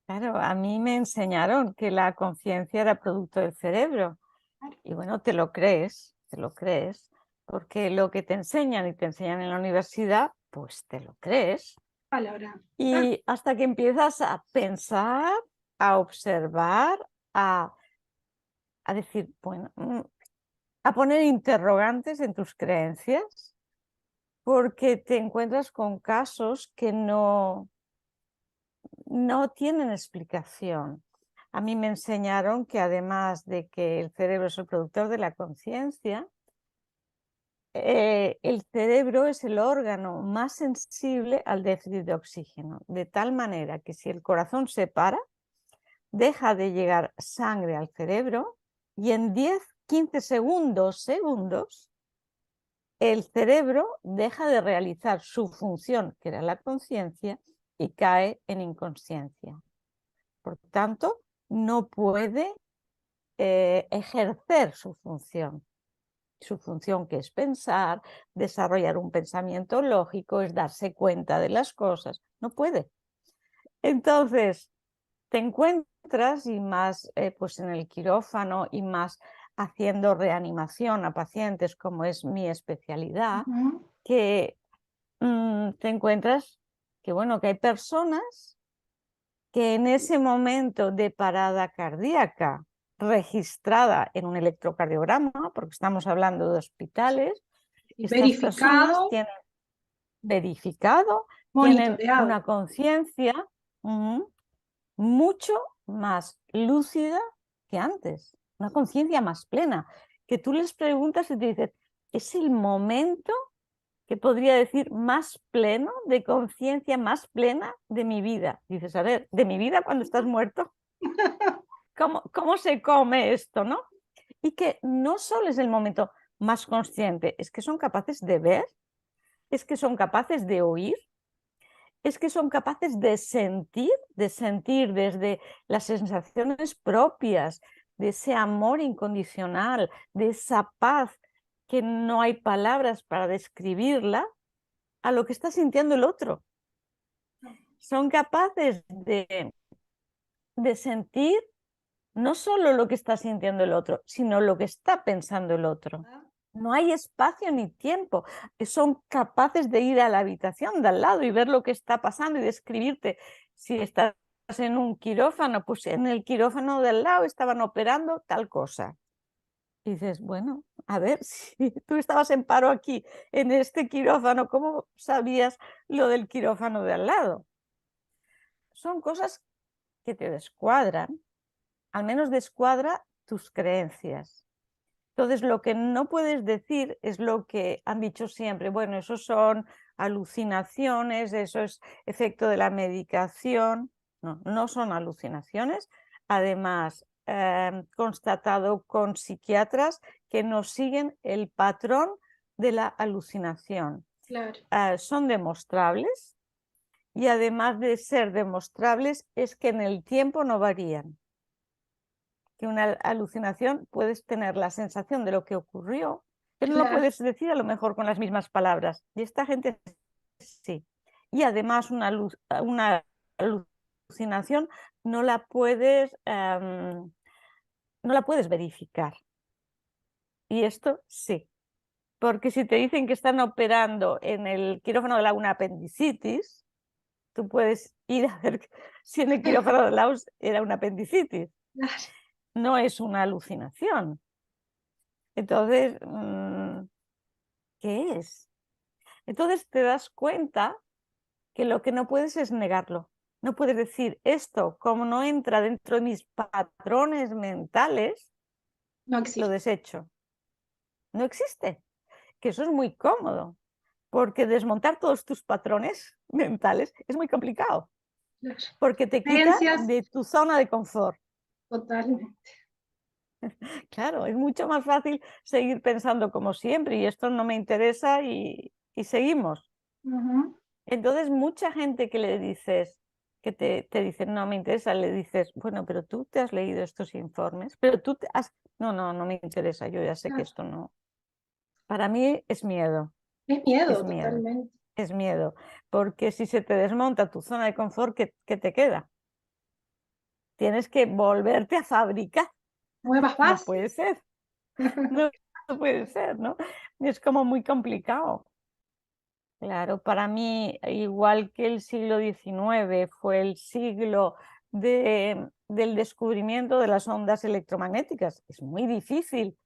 Claro, a mí me enseñaron que la conciencia era producto del cerebro. Claro. Y bueno, te lo crees, porque lo que te enseñan y te enseñan en la universidad, pues te lo crees. Palabra. Y hasta que empiezas a pensar, a observar, a, a decir, bueno, a poner interrogantes en tus creencias, porque te encuentras con casos que no tienen explicación. A mí me enseñaron que además de que el cerebro es el productor de la conciencia, el cerebro es el órgano más sensible al déficit de oxígeno, de tal manera que si el corazón se para, deja de llegar sangre al cerebro y en 10, 15 segundos, el cerebro deja de realizar su función, que era la conciencia, y cae en inconsciencia. Por tanto, no puede ejercer su función. Su función, que es pensar, desarrollar un pensamiento lógico, es darse cuenta de las cosas. No puede. Entonces, te encuentras, y más pues en el quirófano y más haciendo reanimación a pacientes, como es mi especialidad, Ujú. que te encuentras que, bueno, que hay personas que en ese momento de parada cardíaca registrada en un electrocardiograma, porque estamos hablando de hospitales, Y estas personas verificado, tienen verificado, tienen monitoreado. una conciencia mucho más lúcida que antes, una conciencia más plena, que tú les preguntas y te dicen, es el momento que podría decir más pleno, de conciencia más plena de mi vida. Dices, a ver, ¿de mi vida cuando estás muerto? ¿Cómo se come esto, no? Y que no solo es el momento más consciente, es que son capaces de ver, es que son capaces de oír, es que son capaces de sentir desde las sensaciones propias, de ese amor incondicional, de esa paz que no hay palabras para describirla, a lo que está sintiendo el otro. Son capaces de sentir no solo lo que está sintiendo el otro, sino lo que está pensando el otro. No hay espacio ni tiempo. Son capaces de ir a la habitación de al lado y ver lo que está pasando y describirte. Si estás en un quirófano, pues en el quirófano de al lado estaban operando tal cosa. Y dices, bueno, a ver, si tú estabas en paro aquí, en este quirófano, ¿cómo sabías lo del quirófano de al lado? Son cosas que te descuadran, al menos descuadra tus creencias. Entonces, lo que no puedes decir es lo que han dicho siempre. Bueno, eso son alucinaciones, eso es efecto de la medicación. No, no son alucinaciones. Además, constatado con psiquiatras que no siguen el patrón de la alucinación. Claro. Son demostrables y además de ser demostrables es que en el tiempo no varían. Que una alucinación puedes tener la sensación de lo que ocurrió, pero no lo Claro. puedes decir a lo mejor con las mismas palabras. Y esta gente sí. Y además una alucinación no la puedes, no la puedes verificar. Y esto sí. Porque si te dicen que están operando en el quirófano de una apendicitis, tú puedes ir a ver si en el quirófano de la era una apendicitis. Claro. No es una alucinación. Entonces, ¿qué es? Entonces te das cuenta que lo que no puedes es negarlo. No puedes decir esto, como no entra dentro de mis patrones mentales, No lo existe. desecho. No existe. Que eso es muy cómodo, porque desmontar todos tus patrones mentales es muy complicado, Claro. porque te quita Creencias, de tu zona de confort. totalmente. Claro, es mucho más fácil seguir pensando como siempre y esto no me interesa y seguimos. Ujú. Entonces, mucha gente que le dices, que te dice, no me interesa, le dices, bueno, pero tú te has leído estos informes, pero tú te has... No, no, no me interesa, yo ya sé que Claro. esto no. Para mí es miedo, Es es miedo, miedo, totalmente. es miedo, porque si se te desmonta tu zona de confort, ¿qué te queda? tienes que volverte a fabricar. Nuevas No bases. puede ser, no puede ser, ¿no? Es como muy complicado. Claro, para mí, igual que el siglo XIX fue el siglo del descubrimiento de las ondas electromagnéticas, es muy difícil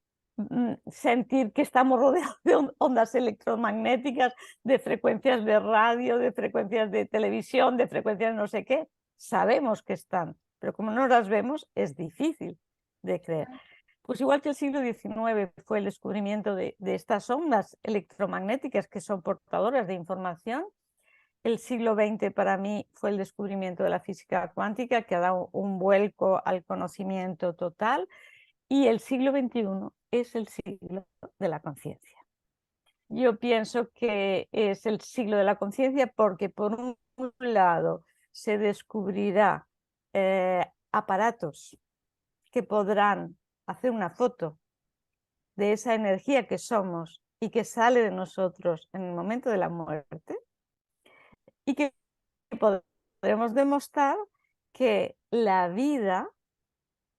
sentir que estamos rodeados de ondas electromagnéticas, de frecuencias de radio, de frecuencias de televisión, de frecuencias no sé qué. Sabemos que están, pero como no las vemos, es difícil de creer. Pues igual que el siglo XIX fue el descubrimiento de estas ondas electromagnéticas que son portadoras de información, el siglo XX para mí fue el descubrimiento de la física cuántica, que ha dado un vuelco al conocimiento total, y el siglo XXI es el siglo de la conciencia. Yo pienso que es el siglo de la conciencia porque por un lado se descubrirá aparatos que podrán hacer una foto de esa energía que somos y que sale de nosotros en el momento de la muerte, y que podremos demostrar que la vida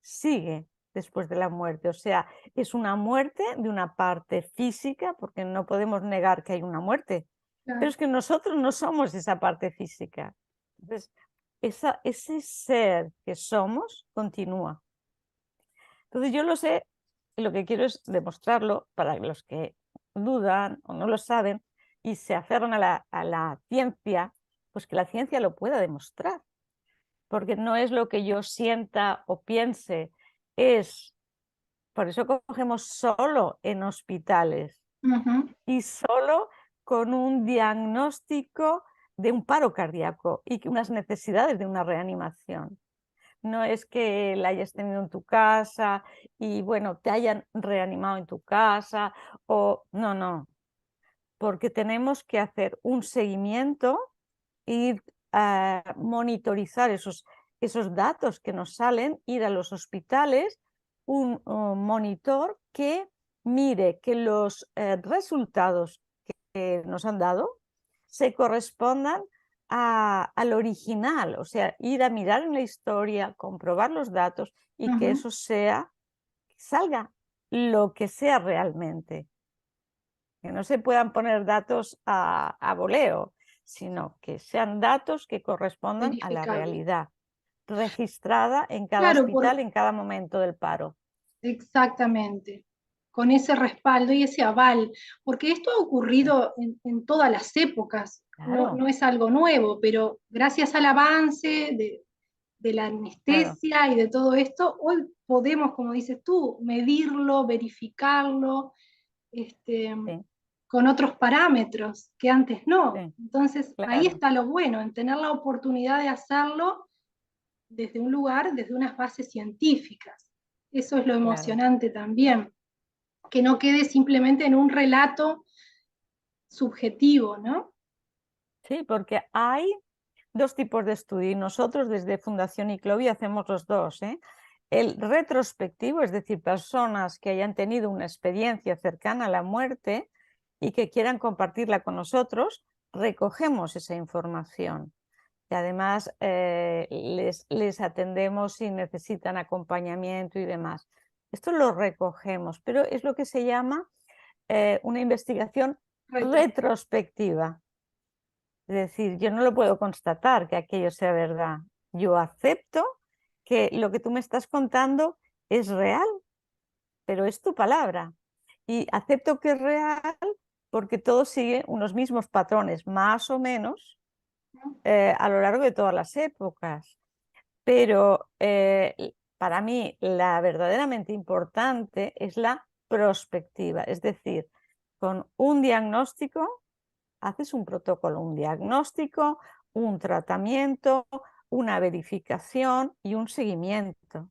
sigue después de la muerte. O sea, es una muerte de una parte física, porque no podemos negar que hay una muerte, pero es que nosotros no somos esa parte física. Entonces, ese ser que somos continúa. Entonces yo lo sé, y lo que quiero es demostrarlo para los que dudan o no lo saben y se aferran a la ciencia, pues que la ciencia lo pueda demostrar, porque no es lo que yo sienta o piense, por eso cogemos solo en hospitales y solo con un diagnóstico de un paro cardíaco y unas necesidades de una reanimación. No es que la hayas tenido en tu casa y bueno, te hayan reanimado en tu casa o no, porque tenemos que hacer un seguimiento y monitorizar esos datos que nos salen, ir a los hospitales, un monitor que mire que los resultados que nos han dado se correspondan al original, o sea, ir a mirar en la historia, comprobar los datos y que eso salga lo que sea realmente. Que no se puedan poner datos a voleo, sino que sean datos que correspondan a la Verificable. realidad, registrada en cada Claro, hospital, en cada momento del paro. exactamente, con ese respaldo y ese aval, porque esto ha Sí, ocurrido en todas las épocas, no, claro, no es algo nuevo, pero gracias al avance de la claro, anestesia y de todo esto, hoy podemos, como dices tú, medirlo, verificarlo, sí, con otros parámetros que antes no. sí, Entonces, ahí claro, está lo bueno, en tener la oportunidad de hacerlo desde un lugar, desde unas bases científicas. Eso es lo claro. emocionante también, que no quede simplemente en un relato subjetivo, ¿no? Sí, porque hay dos tipos de estudio y nosotros desde Fundación Iclovi hacemos los dos, ¿eh? El retrospectivo, es decir, personas que hayan tenido una experiencia cercana a la muerte y que quieran compartirla con nosotros, recogemos esa información. Y además les atendemos si necesitan acompañamiento y demás. Esto lo recogemos, pero es lo que se llama una investigación Retro. retrospectiva. Es decir, yo no lo puedo constatar que aquello sea verdad. Yo acepto que lo que tú me estás contando es real, pero es tu palabra. Y acepto que es real porque todo sigue unos mismos patrones, más o menos, a lo largo de todas las épocas. Pero para mí la verdaderamente importante es la prospectiva, es decir, con un diagnóstico haces un protocolo, un diagnóstico, un tratamiento, una verificación y un seguimiento.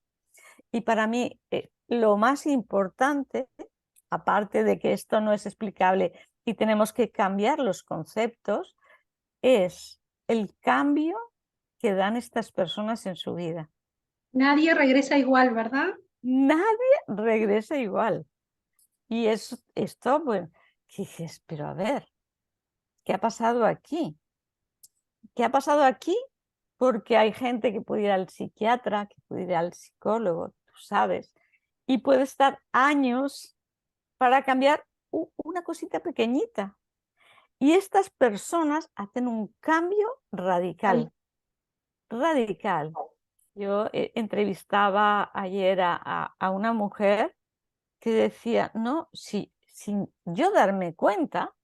Y para mí lo más importante, aparte de que esto no es explicable y tenemos que cambiar los conceptos, es el cambio que dan estas personas en su vida. Nadie regresa igual, ¿verdad? Nadie regresa igual. Y esto, pues, que dices, pero a ver, ¿qué ha pasado aquí? ¿Qué ha pasado aquí? porque hay gente que puede ir al psiquiatra, que puede ir al psicólogo, tú sabes, y puede estar años para cambiar una cosita pequeñita. Y estas personas hacen un cambio radical, radical. Yo entrevistaba ayer a una mujer que decía, no, sin yo darme cuenta,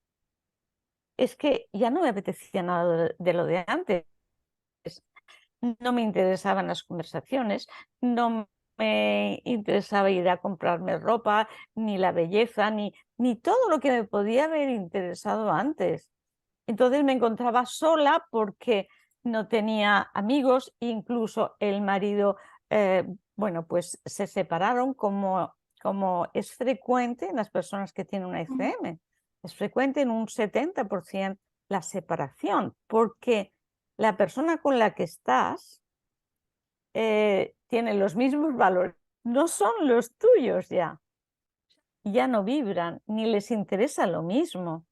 es que ya no me apetecía nada de lo de antes. No me interesaban las conversaciones, no me interesaba ir a comprarme ropa, ni la belleza, ni todo lo que me podía haber interesado antes. Entonces me encontraba sola porque no tenía amigos, incluso el marido, bueno, pues se separaron como es frecuente en las personas que tienen una ICM. Es frecuente en un 70% la separación, porque la persona con la que estás tiene los mismos valores, no son los tuyos ya no vibran, ni les interesa lo mismo.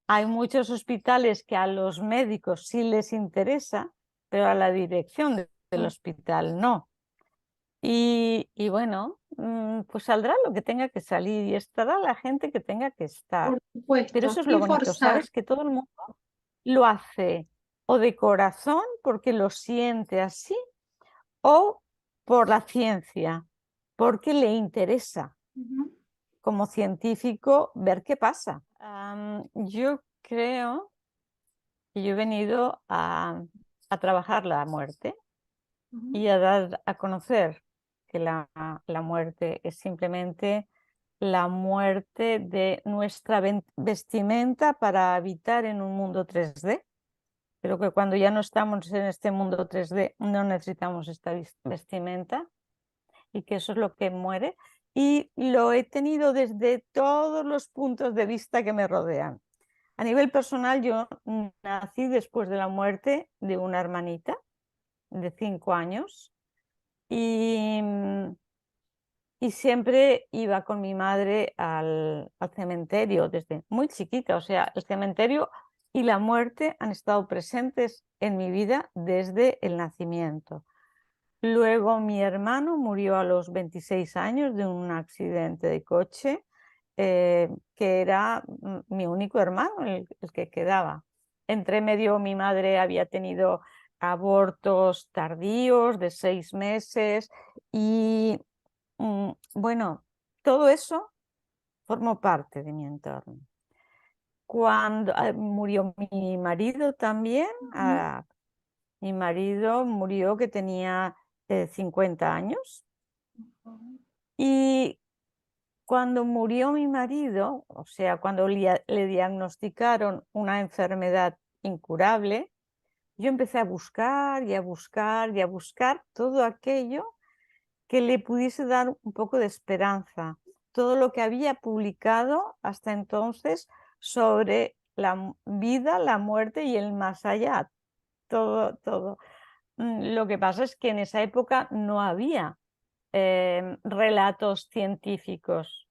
Hay muchos hospitales que a los médicos sí les interesa, pero a la dirección del hospital no. Y bueno, pues saldrá lo que tenga que salir y estará la gente que tenga que estar. Por Pero supuesto, eso es lo sin bonito, forzar. ¿sabes? Que todo el mundo lo hace o de corazón porque lo siente así o por la ciencia, porque le interesa Ujú, como científico ver qué pasa. Yo creo que yo he venido a trabajar la muerte ujú. y a dar a conocer que la muerte es simplemente la muerte de nuestra vestimenta para habitar en un mundo 3D, pero que cuando ya no estamos en este mundo 3D no necesitamos esta vestimenta y que eso es lo que muere. Y lo he tenido desde todos los puntos de vista que me rodean. A nivel personal, yo nací después de la muerte de una hermanita de 5 años y, y siempre iba con mi madre al cementerio desde muy chiquita. O sea, el cementerio y la muerte han estado presentes en mi vida desde el nacimiento. Luego mi hermano murió a los 26 años de un accidente de coche, que era mi único hermano, el que quedaba. Entre medio mi madre había tenido abortos tardíos de 6 meses y bueno, todo eso formó parte de mi entorno. Cuando murió mi marido también, Ujú. mi marido murió que tenía 50 años y cuando murió mi marido, o sea, cuando le diagnosticaron una enfermedad incurable, yo empecé a buscar y a buscar y a buscar todo aquello que le pudiese dar un poco de esperanza, todo lo que había publicado hasta entonces sobre la vida, la muerte y el más allá, todo, todo. Lo que pasa es que en esa época no había relatos científicos,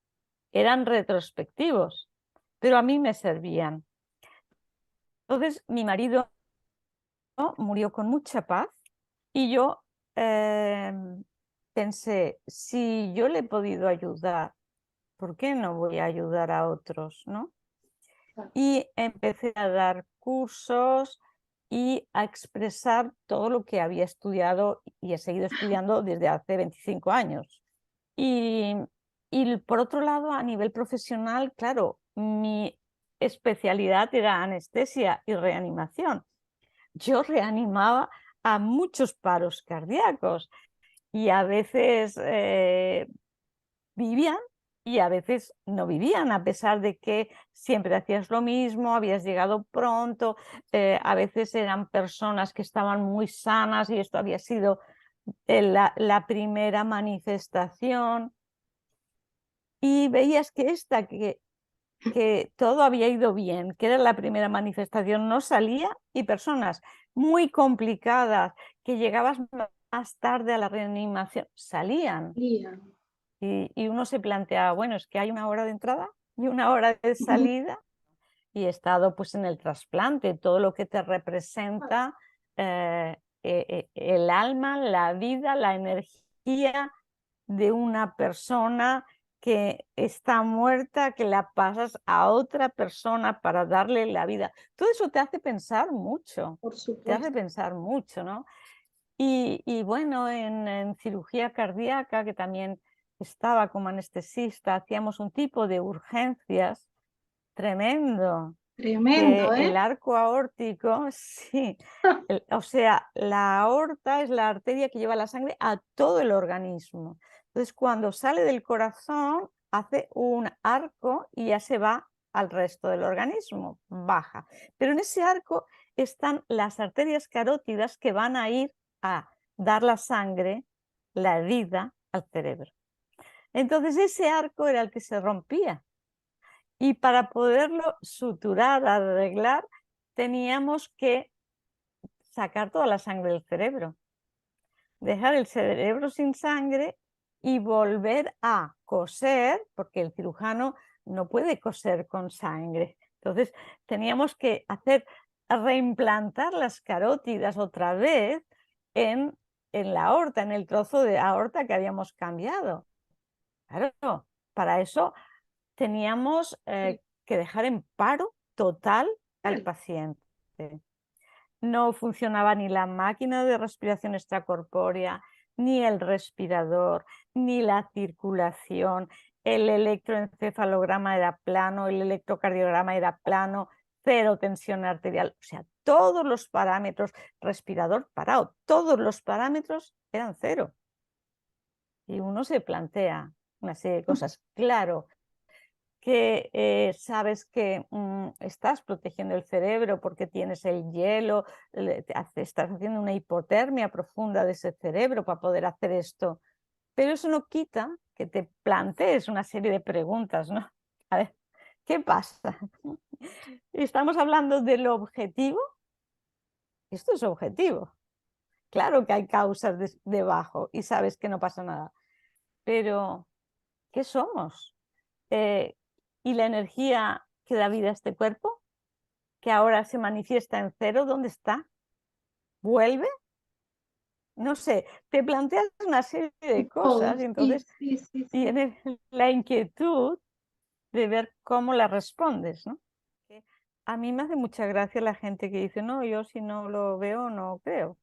eran retrospectivos, pero a mí me servían. Entonces mi marido murió con mucha paz y yo pensé, si yo le he podido ayudar, ¿por qué no voy a ayudar a otros, no? Y empecé a dar cursos y a expresar todo lo que había estudiado y he seguido estudiando desde hace 25 años. Y, y por otro lado, a nivel profesional, claro, mi especialidad era anestesia y reanimación. Yo reanimaba a muchos paros cardíacos y a veces vivían y a veces no vivían, a pesar de que siempre hacías lo mismo, habías llegado pronto, a veces eran personas que estaban muy sanas y esto había sido la primera manifestación. Y veías que que todo había ido bien, que era la primera manifestación, no salía y personas muy complicadas que llegabas más tarde a la reanimación salían. Bien. Y uno se plantea, bueno, es que hay una hora de entrada y una hora de salida y he estado pues en el trasplante, todo lo que te representa el alma, la vida, la energía de una persona que está muerta, que la pasas a otra persona para darle la vida. Todo eso te hace pensar mucho, Por te supuesto. hace pensar mucho, ¿no? Y bueno, en cirugía cardíaca, que también estaba como anestesista, hacíamos un tipo de urgencias tremendo, que Tremendo, el ¿eh? arco aórtico, sí, o sea, la aorta es la arteria que lleva la sangre a todo el organismo. Entonces, cuando sale del corazón, hace un arco y ya se va al resto del organismo, baja. Pero en ese arco están las arterias carótidas que van a ir a dar la sangre, la vida al cerebro. Entonces, ese arco era el que se rompía. Y para poderlo suturar, arreglar, teníamos que sacar toda la sangre del cerebro, dejar el cerebro sin sangre y volver a coser, porque el cirujano no puede coser con sangre. Entonces teníamos que reimplantar las carótidas otra vez en la aorta, en el trozo de aorta que habíamos cambiado. Claro, para eso teníamos que dejar en paro total al paciente. No funcionaba ni la máquina de respiración extracorpórea, ni el respirador, ni la circulación. El electroencefalograma era plano, el electrocardiograma era plano, cero tensión arterial. O sea, todos los parámetros, respirador parado, todos los parámetros eran cero. Y uno se plantea una serie de cosas. Claro, que sabes que estás protegiendo el cerebro porque tienes el hielo, estás haciendo una hipotermia profunda de ese cerebro para poder hacer esto. Pero eso no quita que te plantees una serie de preguntas, ¿no? A ver, ¿qué pasa? ¿Estamos hablando del objetivo? Esto es objetivo. Claro que hay causas debajo y sabes que no pasa nada. Pero, ¿qué somos? ¿Y la energía que da vida a este cuerpo, que ahora se manifiesta en cero, dónde está? ¿Vuelve? No sé, te planteas una serie de cosas y entonces Sí. tienes la inquietud de ver cómo la respondes, ¿no? A mí me hace mucha gracia la gente que dice, no, yo si no lo veo, no creo.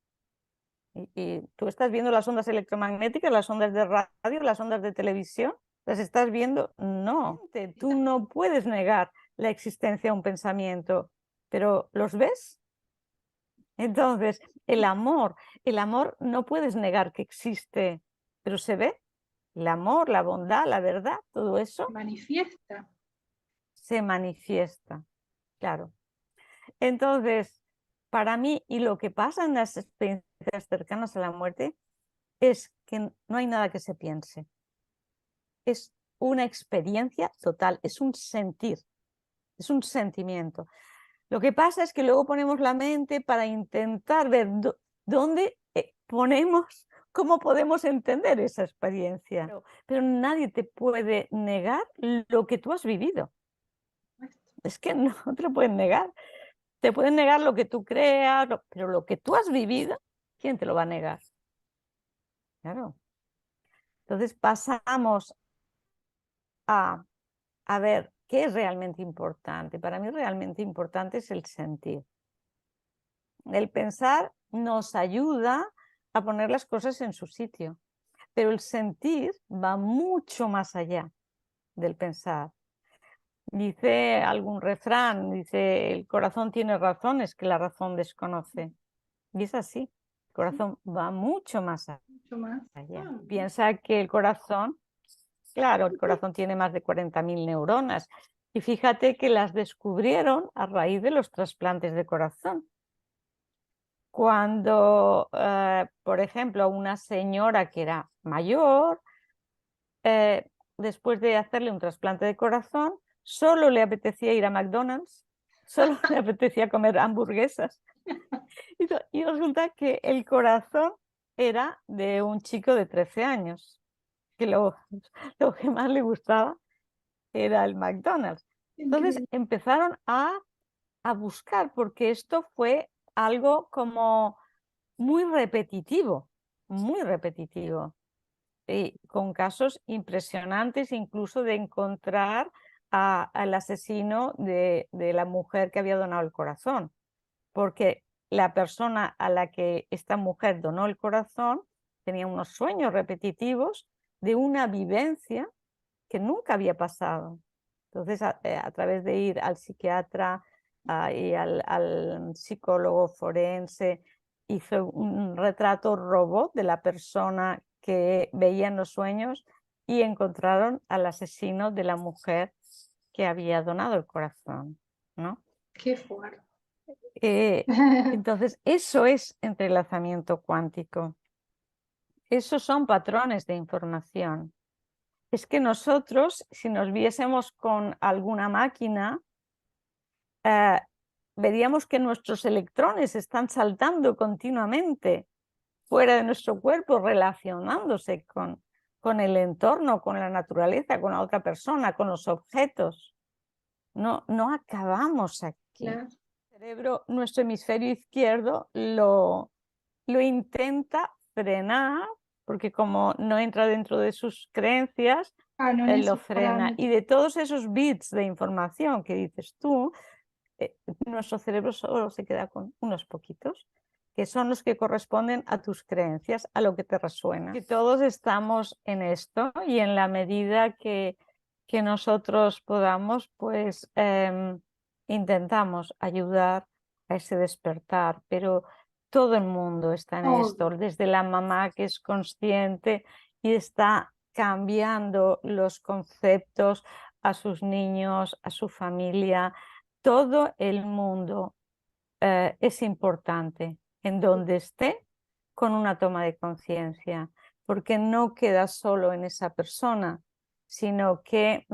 Y tú estás viendo las ondas electromagnéticas, las ondas de radio, las ondas de televisión, ¿las estás viendo? No, tú no puedes negar la existencia de un pensamiento, pero ¿los ves? Entonces, el amor no puedes negar que existe, pero se ve. El amor, la bondad, la verdad, todo eso Manifiesta. se manifiesta, claro. Entonces, para mí, y lo que pasa en las experiencias cercanas a la muerte, es que no hay nada que se piense. Es una experiencia total, es un sentir, es un sentimiento. Lo que pasa es que luego ponemos la mente para intentar ver dónde ponemos, cómo podemos entender esa experiencia. Pero nadie te puede negar lo que tú has vivido. Es que no te lo pueden negar. Te pueden negar lo que tú creas, pero lo que tú has vivido, ¿quién te lo va a negar? Claro. Entonces pasamos a ver qué es realmente importante. Para mí realmente importante es el sentir. El pensar nos ayuda a poner las cosas en su sitio, pero el sentir va mucho más allá del pensar. Dice algún refrán, dice, el corazón tiene razones que la razón desconoce. Y es así, el corazón va mucho más Mucho más. allá. Piensa que el corazón, claro, el corazón tiene más de 40.000 neuronas. Y fíjate que las descubrieron a raíz de los trasplantes de corazón. Cuando, por ejemplo, una señora que era mayor, después de hacerle un trasplante de corazón, solo le apetecía ir a McDonald's, solo le apetecía comer hamburguesas. Y resulta que el corazón era de un chico de 13 años, que lo que más le gustaba era el McDonald's. Entonces empezaron a buscar, porque esto fue algo como muy repetitivo, y con casos impresionantes incluso de encontrar al asesino de la mujer que había donado el corazón, porque la persona a la que esta mujer donó el corazón tenía unos sueños repetitivos de una vivencia que nunca había pasado. Entonces, a través de ir al psiquiatra y al psicólogo forense, hizo un retrato robot de la persona que veía en los sueños y encontraron al asesino de la mujer que había donado el corazón, ¿no? Qué fuerte. Entonces, eso es entrelazamiento cuántico. Esos son patrones de información. Es que nosotros, si nos viésemos con alguna máquina, veríamos que nuestros electrones están saltando continuamente fuera de nuestro cuerpo, relacionándose con el entorno, con la naturaleza, con la otra persona, con los objetos. No acabamos aquí. Claro. El cerebro, nuestro hemisferio izquierdo, lo intenta frenar, porque como no entra dentro de sus creencias, No en lo esos frena. parámetros. Y de todos esos bits de información que dices tú, nuestro cerebro solo se queda con unos poquitos, que son los que corresponden a tus creencias, a lo que te resuena. Que todos estamos en esto y en la medida que nosotros podamos, pues intentamos ayudar a ese despertar, pero todo el mundo está en esto, desde la mamá que es consciente y está cambiando los conceptos a sus niños, a su familia. Todo el mundo es importante en donde esté con una toma de conciencia, porque no queda solo en esa persona, sino que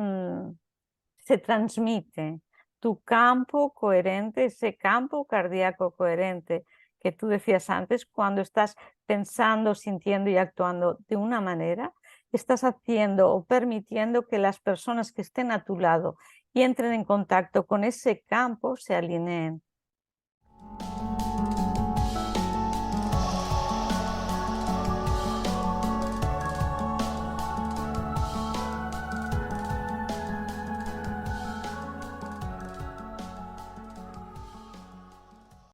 se transmite tu campo coherente, ese campo cardíaco coherente que tú decías antes, cuando estás pensando, sintiendo y actuando de una manera, estás haciendo o permitiendo que las personas que estén a tu lado y entren en contacto con ese campo se alineen.